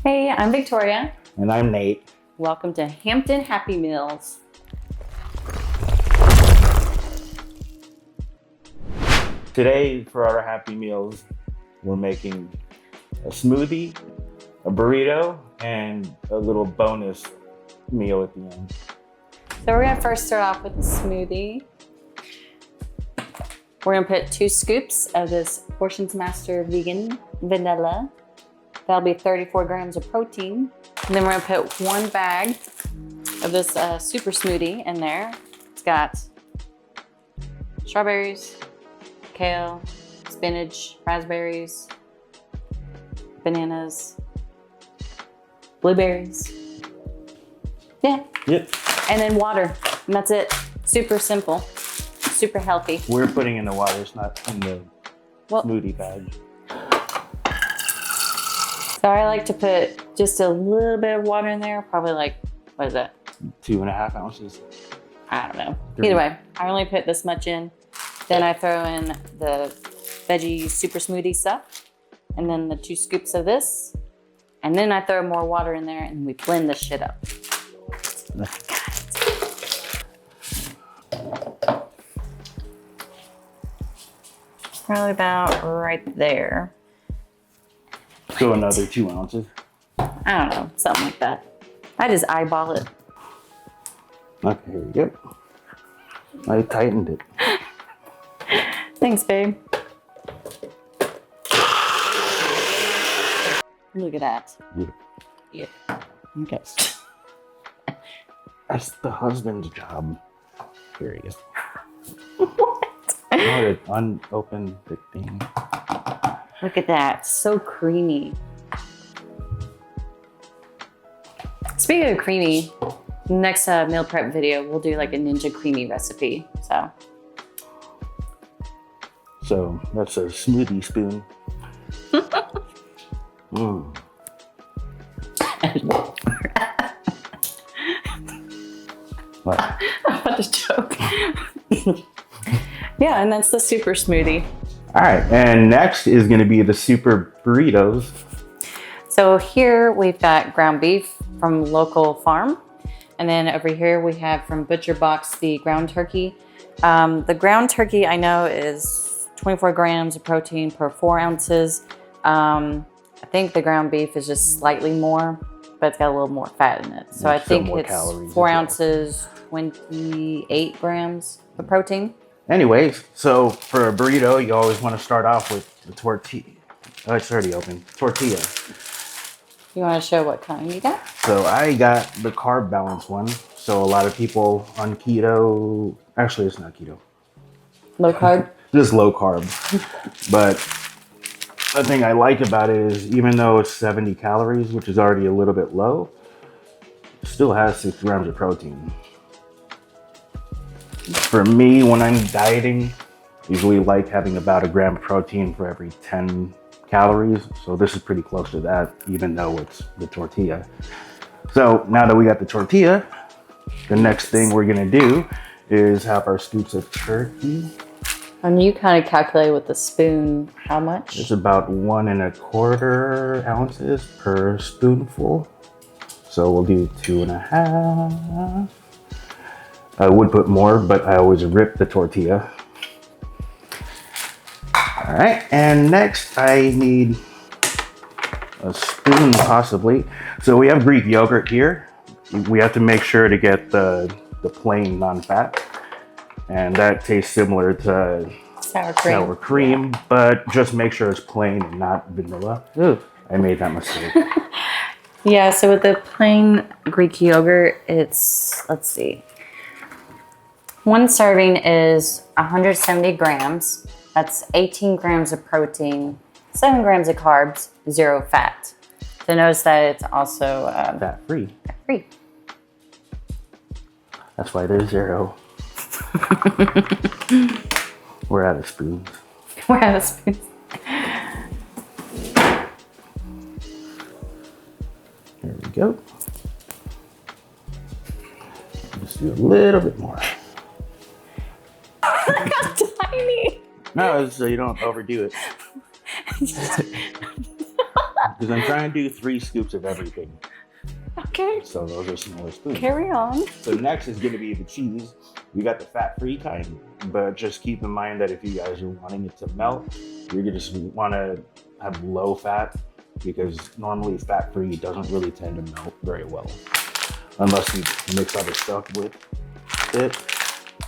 Hey, I'm Victoria. And I'm Nate. Welcome to Hampton Happy Meals. Today, for our Happy Meals, we're making a smoothie, a burrito, and a little bonus meal at the end. So we're gonna first start off with the smoothie. We're gonna put 2 scoops of this Portions Master vegan vanilla. That'll be 34 grams of protein. And then we're gonna put 1 bag of this Super Smoothie in there. It's got strawberries, kale, spinach, raspberries, bananas, blueberries. Yeah. Yep. And then water, and that's it. Super simple, super healthy. We're putting in the water, it's not in the smoothie bag. So I like to put just a little bit of water in there, probably like, what is that? 2.5 ounces. I don't know. Either way, I only put this much in. Then I throw in the veggie super smoothie stuff, and then the 2 scoops of this, and then I throw more water in there, and we blend this shit up. Probably about right there. So another 2 ounces. I don't know, something like that. I just eyeball it. Okay, here we go. I tightened it. Thanks, babe. Look at that. Yeah. Okay. That's the husband's job. Here he is. What? Oh, to unopen the thing. Look at that, so creamy. Speaking of creamy, next meal prep video, we'll do like a ninja creamy recipe, so. So that's a smoothie spoon. Mm. What? I'm about to choke. Yeah, and that's the super smoothie. All right, and next is gonna be the super burritos. So here we've got ground beef from local farm. And then over here we have from Butcher Box, the ground turkey. The ground turkey I know is 24 grams of protein per 4 ounces. I think the ground beef is just slightly more, but it's got a little more fat in it. So I think it's 4 ounces, 28 grams of protein. Anyways, so for a burrito, you always want to start off with the tortilla. Oh, it's already open. Tortilla. You want to show what kind you got? So I got the carb balance one. So a lot of people on keto, actually it's not keto. Low carb? Just low carb. But the thing I like about it is even though it's 70 calories, which is already a little bit low, it still has 6 grams of protein. For me, when I'm dieting, I usually like having about 1 gram of protein for every 10 calories. So this is pretty close to that, even though it's the tortilla. So now that we got the tortilla, the next thing we're gonna do is have our scoops of turkey. And you kind of calculate with the spoon how much? It's about 1 1/4 ounces per spoonful. So we'll do 2.5. I would put more, but I always rip the tortilla. All right, and next I need a spoon possibly. So we have Greek yogurt here. We have to make sure to get the plain non-fat. And that tastes similar to sour cream, but just make sure it's plain and not vanilla. Ooh, I made that mistake. Yeah, so with the plain Greek yogurt, it's, let's see. 1 serving is 170 grams. That's 18 grams of protein, 7 grams of carbs, 0 fat. So notice that it's also Fat-free. Fat-free. That's why there's 0. We're out of spoons. We're out of spoons. There we go. Just do a little bit more. How tiny. No, so you don't overdo it. Because I'm trying to do 3 scoops of everything. Okay. So those are smaller spoons. Carry on. So next is going to be the cheese. We got the fat-free kind, but just keep in mind that if you guys are wanting it to melt, you're going to just want to have low fat, because normally fat-free doesn't really tend to melt very well unless you mix other stuff with it.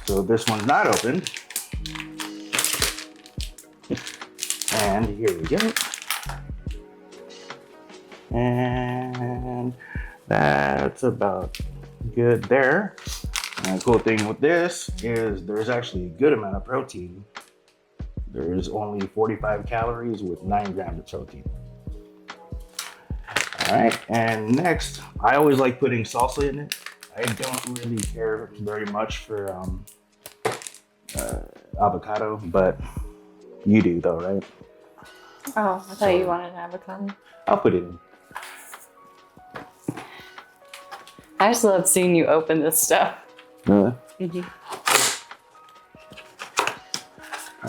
So this one's not opened. And here we go. And that's about good there. And the cool thing with this is there's actually a good amount of protein. There's only 45 calories with 9 grams of protein. All right, and next, I always like putting salsa in it. I don't really care very much for avocado, but you do though, right? Oh, I thought you wanted avocado. I'll put it in. I just love seeing you open this stuff. Really? Mm-hmm.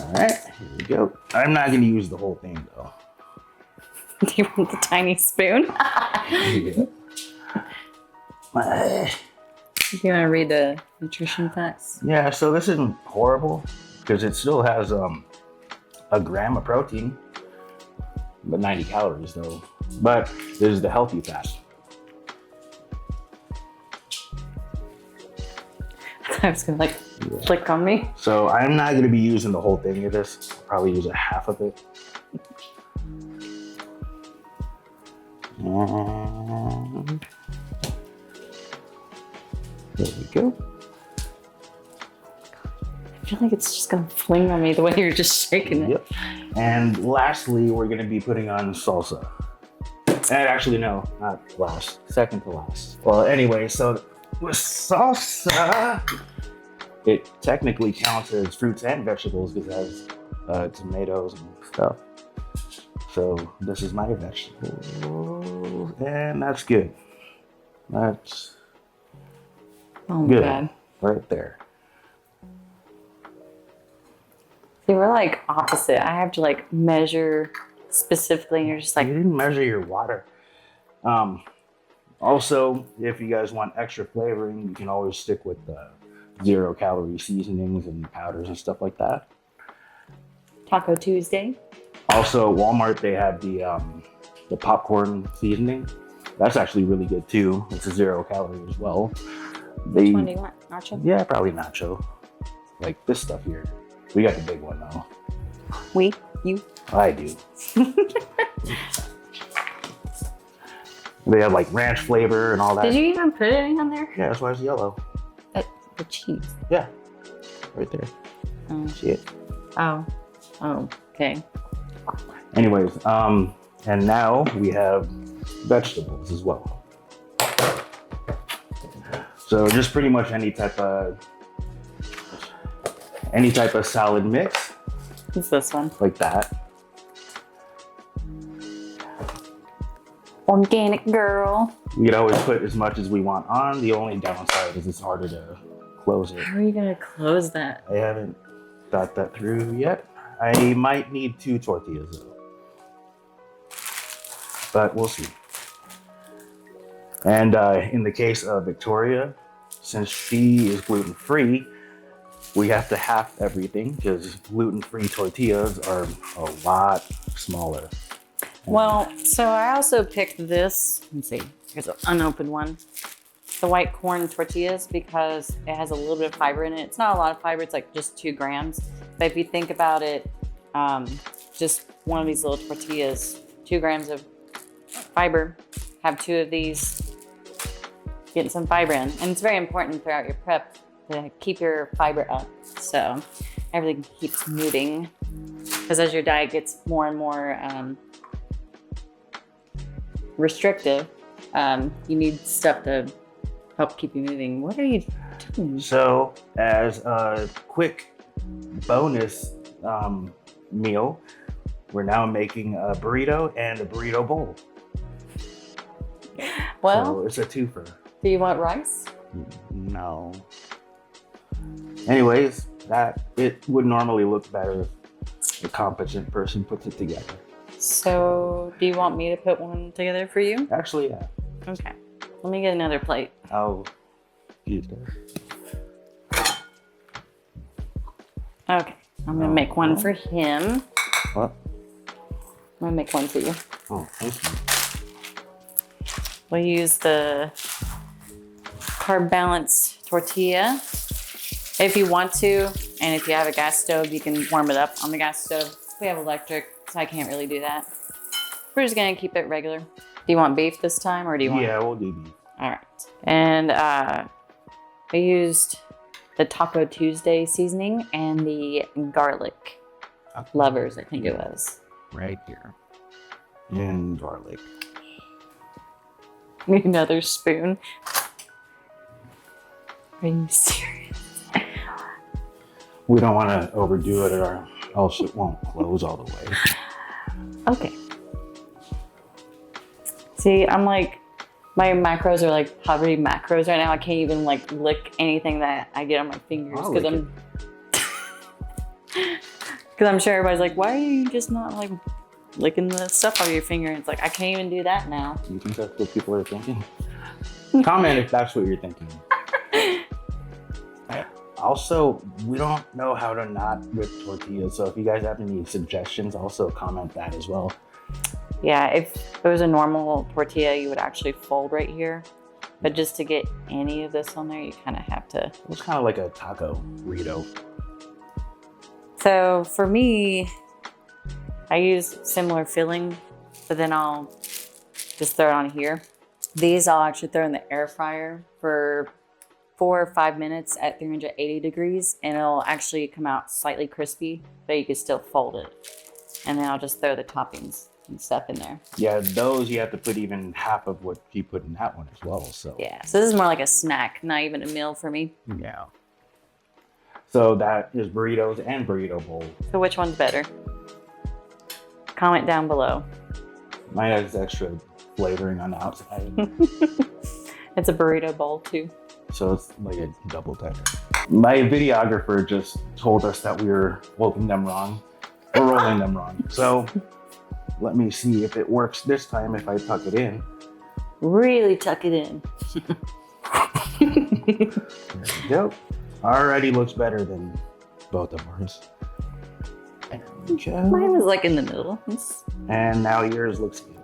All right, here we go. I'm not going to use the whole thing though. Do you want the tiny spoon? Yeah. Do you want to read the nutrition facts? Yeah, so this isn't horrible because it still has a gram of protein, but 90 calories though. But there's the healthy fat. I was gonna click on me. So I'm not going to be using the whole thing of this. I'll probably use a half of it. And there we go. I feel like it's just gonna fling on me the way you're just shaking it. Yep. And lastly, we're going to be putting on salsa. And actually, no, not last. Second to last. Well, anyway, so with salsa, it technically counts as fruits and vegetables because it has tomatoes and stuff. So this is my vegetable, and that's good. That's Oh my good god. right there. See, we're like opposite. I have to measure specifically, and you're just You like, didn't measure your water. Also, if you guys want extra flavoring, you can always stick with the 0-calorie seasonings and powders and stuff like that. Taco Tuesday. Also, Walmart, they have the popcorn seasoning. That's actually really good too. It's a 0-calorie as well. Which one do you want? Nacho? Yeah, probably nacho. Like this stuff here. We got the big one though. You? I do. They have like ranch flavor and all that. Did you even put anything on there? Yeah, that's why it's yellow. The cheese. Yeah, right there. Oh. See it? Oh. Oh. Okay. Anyways, and now we have vegetables as well. So just pretty much any type of salad mix. What's this one? Like that. Organic girl. We could always put as much as we want on. The only downside is it's harder to close it. How are you gonna close that? I haven't thought that through yet. I might need 2 tortillas though. But we'll see. And in the case of Victoria, since she is gluten-free, we have to half everything because gluten-free tortillas are a lot smaller. Well, so I also picked this. Let's see. Here's an unopened one. The white corn tortillas because it has a little bit of fiber in it. It's not a lot of fiber. It's like just 2 grams. But if you think about it, just one of these little tortillas, 2 grams of fiber. Have 2 of these. Getting some fiber in. And it's very important throughout your prep to keep your fiber up. So everything keeps moving. Because as your diet gets more and more restrictive, you need stuff to help keep you moving. What are you doing? So as a quick bonus meal, we're now making a burrito and a burrito bowl. Well, so it's a twofer. do you want rice? No. Anyways, it would normally look better if a competent person puts it together. So, do you want me to put one together for you? Actually, yeah. Okay. Let me get another plate. I'll use this. Okay. I'm gonna make one for him. What? I'm gonna make one for you. Oh, thank you. We'll use the carb balanced tortilla. If you want to, and if you have a gas stove, you can warm it up on the gas stove. We have electric, so I can't really do that. We're just gonna keep it regular. Do you want beef this time, or do you want? Yeah, we'll do beef. All right. And we used the Taco Tuesday seasoning and the garlic lovers, I think it was. Right here. And garlic. Need another spoon. Are you serious? We don't want to overdo it, or else it won't close all the way. Okay. See, I'm like, my macros are like poverty macros right now. I can't even like lick anything that I get on my fingers because I'm sure everybody's like, why are you just not like licking the stuff off your finger? It's like, I can't even do that now. Do you think that's what people are thinking? Comment if that's what you're thinking. Also, we don't know how to not whip tortillas, so if you guys have any suggestions, also comment that as well. Yeah, if it was a normal tortilla, you would actually fold right here. But just to get any of this on there, you kind of have to. It's kind of like a taco burrito. So for me, I use similar filling, but then I'll just throw it on here. These I'll actually throw in the air fryer for 4 or 5 minutes at 380 degrees, and it'll actually come out slightly crispy, but you can still fold it. And then I'll just throw the toppings and stuff in there. Yeah, those you have to put even half of what you put in that one as well. So yeah, so this is more like a snack, not even a meal for me. Yeah. So that is burritos and burrito bowl. So which one's better? Comment down below. Mine has extra flavoring on the outside. It's a burrito bowl too. So it's like a double decker. My videographer just told us that we were flipping them wrong. We're rolling them wrong. So let me see if it works this time if I tuck it in. Really tuck it in. There we go. Already looks better than both of ours. There we go. Mine was like in the middle. And now yours looks good.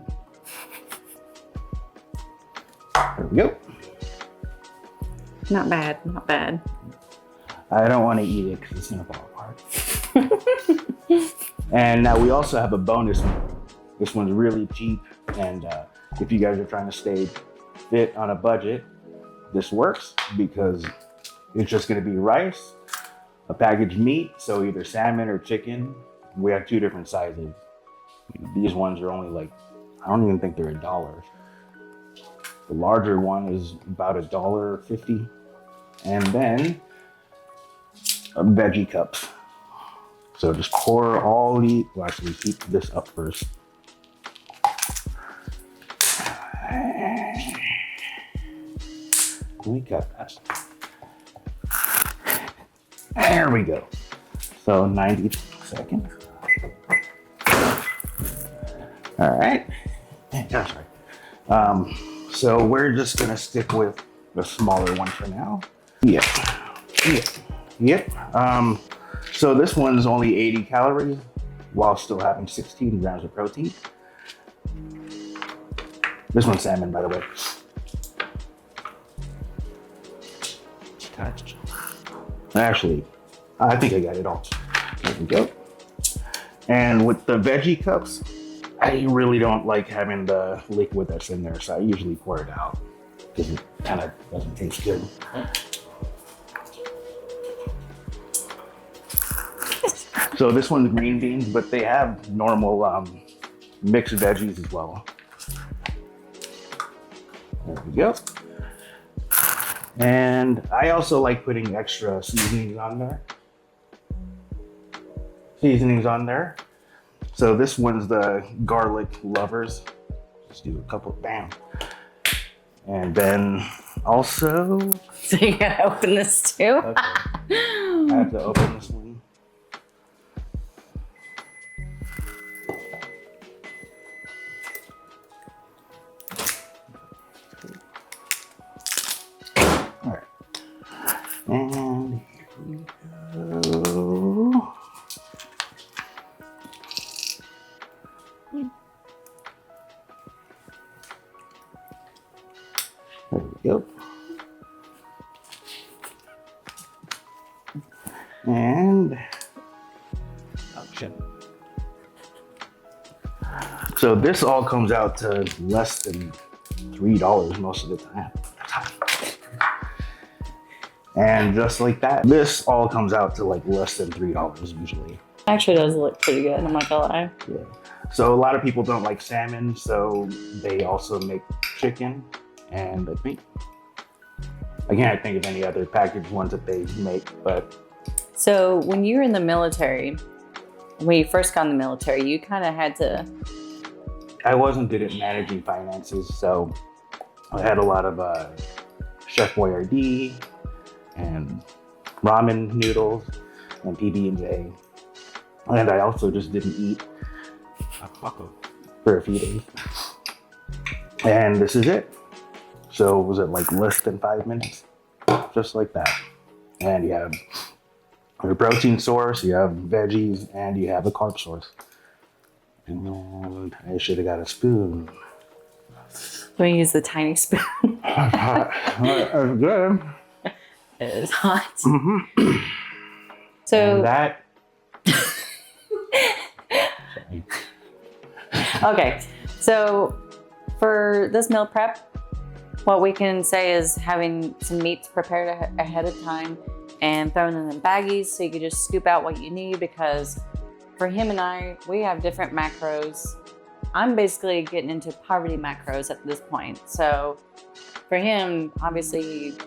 There we go. Not bad, not bad. I don't want to eat it because it's going to fall apart. And now we also have a bonus one. This one's really cheap. And if you guys are trying to stay fit on a budget, this works because it's just going to be rice, a packaged meat, so either salmon or chicken. We have 2 different sizes. These ones are only like, I don't even think they're $1. The larger one is about $1.50. And then veggie cups. So just pour all the, well actually heat this up first. We got that. There we go. So 90 seconds. All right. That's right. So we're just gonna stick with the smaller one for now. Yep. So this one's only 80 calories while still having 16 grams of protein. This one's salmon, by the way. Actually, I think I got it all. There we go. And with the veggie cups, I really don't like having the liquid that's in there, so I usually pour it out because it kind of doesn't taste good. So this one's green beans, but they have normal mixed veggies as well. There we go. And I also like putting extra seasonings on there. So this one's the garlic lovers. Just do a couple, bam. And then also. So you gotta open this too? Okay. I have to open this one. Yep. And oh shit. So this all comes out to less than $3 most of the time. And just like that, this all comes out to like less than $3 usually. Actually does look pretty good, I'm not gonna lie. Yeah. So a lot of people don't like salmon, so they also make chicken and I think I can't think of any other packaged ones that they make, but. So when you were in the military, when you first got in the military, you kind of had to. I wasn't good at managing finances, so I had a lot of Chef Boyardee and ramen noodles and PB&J, and I also just didn't eat for a few days. And this is it. So was it like less than 5 minutes? Just like that. And you have your protein source, you have veggies, and you have a carb source. And I should have got a spoon. We use the tiny spoon. That's good. It is hot. Mm-hmm. So and that. Okay, so for this meal prep, what we can say is having some meats prepared ahead of time and throwing them in baggies so you can just scoop out what you need, because for him and I, we have different macros. I'm basically getting into poverty macros at this point. So for him, obviously he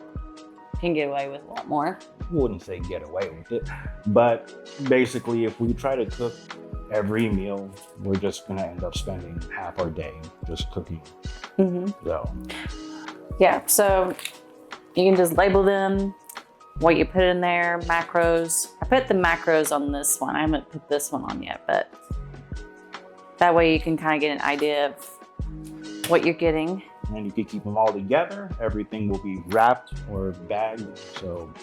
can get away with a lot more. I wouldn't say get away with it, but basically if we try to cook every meal, we're just gonna end up spending half our day just cooking. Mm-hmm. So yeah, so you can just label them, what you put in there, macros. I put the macros on this one. I haven't put this one on yet, but that way you can kind of get an idea of what you're getting. And you can keep them all together. Everything will be wrapped or bagged. So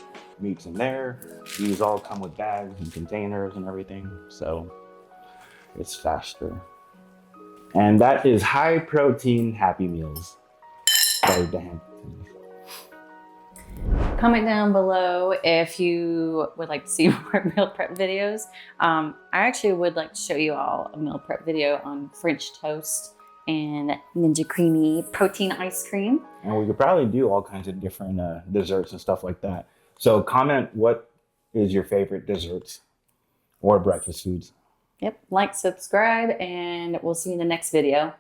meat's in there. These all come with bags and containers and everything. So it's faster. And that is high protein Happy Meals by the Hamptons. Comment down below if you would like to see more meal prep videos. I actually would like to show you all a meal prep video on French toast and Ninja Creamy protein ice cream. And we could probably do all kinds of different desserts and stuff like that. So comment what is your favorite desserts or breakfast foods. Yep, like, subscribe, and we'll see you in the next video.